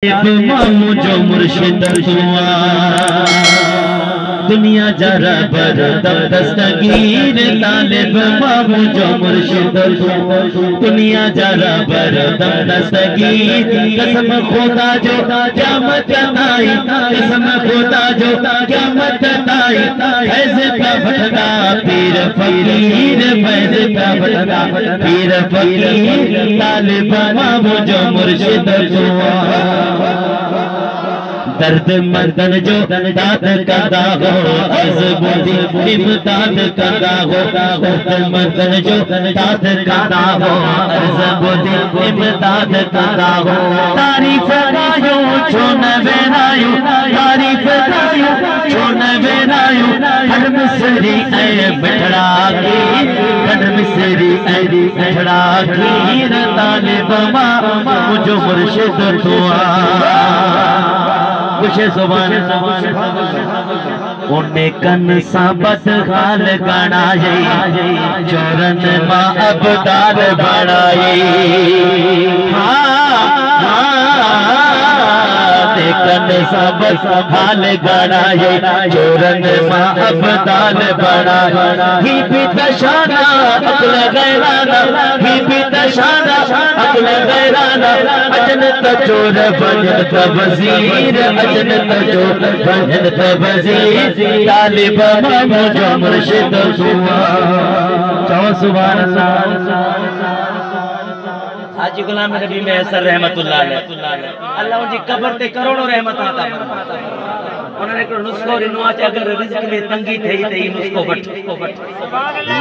मुझो मुर्शिद हुआ दुनिया जरा बर दस्तगीर तालिब मुझो मुर्शिद दुनिया जरा बर दस्तगीर कसम खुदा जो क़यामत आई कसम खुदा जो क़यामत आई ऐसे का भटका पीर फकीर ऐसे का भटका पीर फकीर तालिब मुझो मुर्शिद हुआ दर्द मर्दन जो दाद करदा हो अर्ज़ बुधी इमदाद करदा हो दर्द मर्दन जो दाद करदा हो अर्ज़ बुधी इमदाद करदा हो तारीफ गायो छो न बेरायो तारीफ गायो छो न बेरायो हर मिसरी ऐ बिठड़ा की हर मिसरी ऐ बिठड़ा की तालिब मुझो मुर्शिद दुआ उन्हें कन साबत हाल गणाए चोरन मां अबदार बढ़ाए कन साबत हाल गणाए चोरन मां अबदार बढ़ाए ही भी तशाना अकल गैराना ही भी तशाना अकल गैराना अजन तचोर भजन तबजीर अजन तचोर भजन तबजीर तालिब मुझो मुर्शिद हुआ चौ सुभान अल्लाह। हाजी गुलाम नबी मैसर रहमतुल्लाह अलैह अल्लाह उनकी कब्र ते करोड़ों रहमत अता फरमाता उन्होंने एक नुस्खो रिनो आहे अगर रिज़्क़ में तंगी थई त ई नुस्खो वठ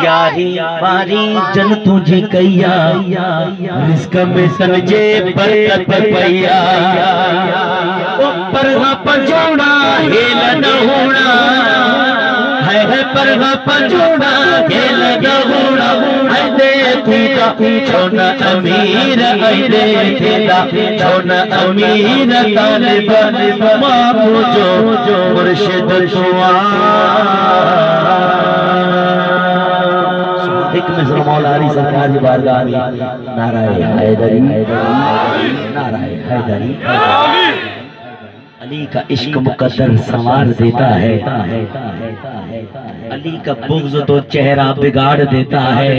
यारी बारी जन तुझे कईया रिज़्क़ में समझे बरकत पईया ऊपर का पंजोड़ा हेल न होना है पर का पंजोड़ा हेल न होना है दे छोन अमीर अरे तेरा छोन अमीर तालिब मुझो मुर्शिद हुआ हिकमत मौला अली सरकार की बारगाह में नाराए हैदरी नाराए हैदरी अली का इश्क मुकद्दर संवार देता है अली का बुग़्ज़ तो चेहरा बिगाड़ देता है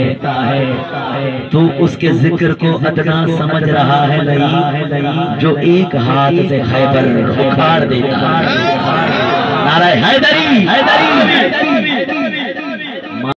तू उसके जिक्र को अदना समझ रहा है नहीं जो एक हाथ से खैबर उखाड़ देता है नारा हैदरी हैदरी